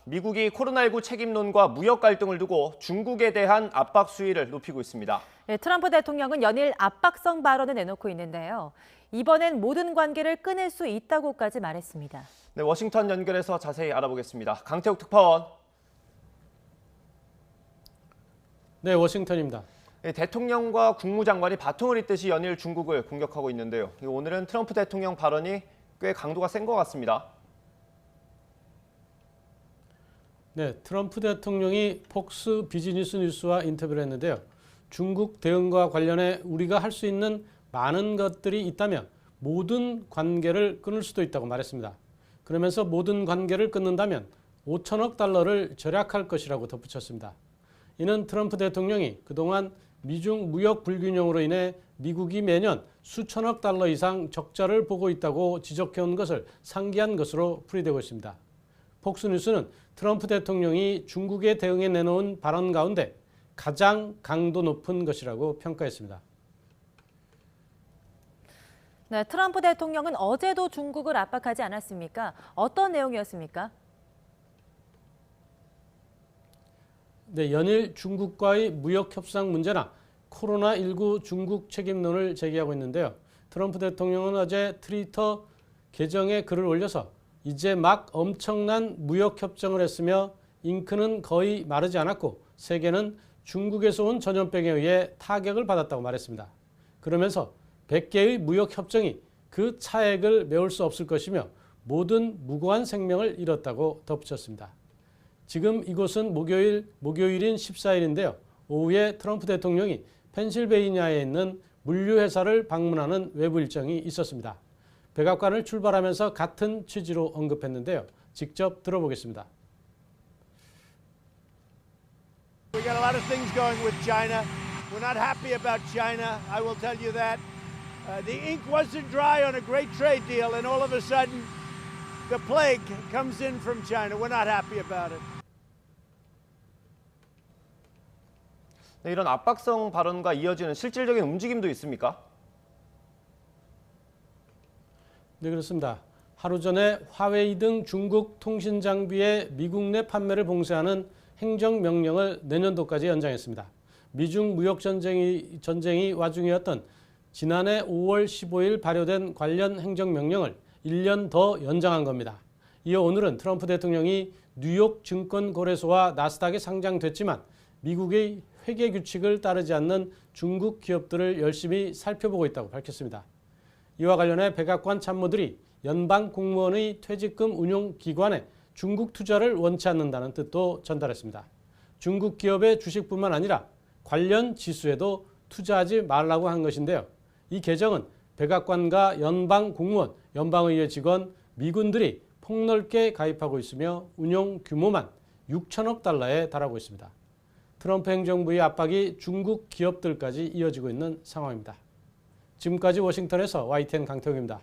미국이 코로나19 책임론과 무역 갈등을 두고 중국에 대한 압박 수위를 높이고 있습니다. 네, 트럼프 대통령은 연일 압박성 발언을 내놓고 있는데요. 이번엔 모든 관계를 끊을 수 있다고까지 말했습니다. 네, 워싱턴 연결해서 자세히 알아보겠습니다. 강태욱 특파원. 네, 워싱턴입니다. 네, 대통령과 국무장관이 바통을 잇듯이 연일 중국을 공격하고 있는데요. 오늘은 트럼프 대통령 발언이 꽤 강도가 센 것 같습니다. 네, 트럼프 대통령이 폭스 비즈니스 뉴스와 인터뷰를 했는데요. 중국 대응과 관련해 우리가 할 수 있는 많은 것들이 있다면 모든 관계를 끊을 수도 있다고 말했습니다. 그러면서 모든 관계를 끊는다면 5천억 달러를 절약할 것이라고 덧붙였습니다. 이는 트럼프 대통령이 그동안 미중 무역 불균형으로 인해 미국이 매년 수천억 달러 이상 적자를 보고 있다고 지적해온 것을 상기한 것으로 풀이되고 있습니다. 폭스뉴스는 트럼프 대통령이 중국에 대응해 내놓은 발언 가운데 가장 강도 높은 것이라고 평가했습니다. 네, 트럼프 대통령은 어제도 중국을 압박하지 않았습니까? 어떤 내용이었습니까? 네, 연일 중국과의 무역 협상 문제나 코로나19 중국 책임론을 제기하고 있는데요. 트럼프 대통령은 어제 트위터 계정에 글을 올려서 이제 막 엄청난 무역 협정을 했으며 잉크는 거의 마르지 않았고 세계는 중국에서 온 전염병에 의해 타격을 받았다고 말했습니다. 그러면서 100개의 무역 협정이 그 차액을 메울 수 없을 것이며 모든 무고한 생명을 잃었다고 덧붙였습니다. 지금 이곳은 목요일인 14일인데요. 오후에 트럼프 대통령이 펜실베이니아에 있는 물류회사를 방문하는 외부 일정이 있었습니다. 백악관을 출발하면서 같은 취지로 언급했는데요. 직접 들어보겠습니다. We got a lot of things going with China. We're not happy about China. I will tell you that. The ink wasn't dry on a great trade deal, and all of a sudden, the plague comes in from China. We're not happy about it. 네, 이런 압박성 발언과 이어지는 실질적인 움직임도 있습니까? 네, 그렇습니다. 하루 전에 화웨이 등 중국 통신 장비의 미국 내 판매를 봉쇄하는 행정명령을 내년도까지 연장했습니다. 미중 무역 전쟁이 와중이었던 지난해 5월 15일 발효된 관련 행정명령을 1년 더 연장한 겁니다. 이어 오늘은 트럼프 대통령이 뉴욕 증권거래소와 나스닥에 상장됐지만 미국의 회계 규칙을 따르지 않는 중국 기업들을 열심히 살펴보고 있다고 밝혔습니다. 이와 관련해 백악관 참모들이 연방 공무원의 퇴직금 운용 기관에 중국 투자를 원치 않는다는 뜻도 전달했습니다. 중국 기업의 주식뿐만 아니라 관련 지수에도 투자하지 말라고 한 것인데요. 이 개정은 백악관과 연방 공무원, 연방의회 직원, 미군들이 폭넓게 가입하고 있으며 운용 규모만 6천억 달러에 달하고 있습니다. 트럼프 행정부의 압박이 중국 기업들까지 이어지고 있는 상황입니다. 지금까지 워싱턴에서 YTN 강태웅입니다.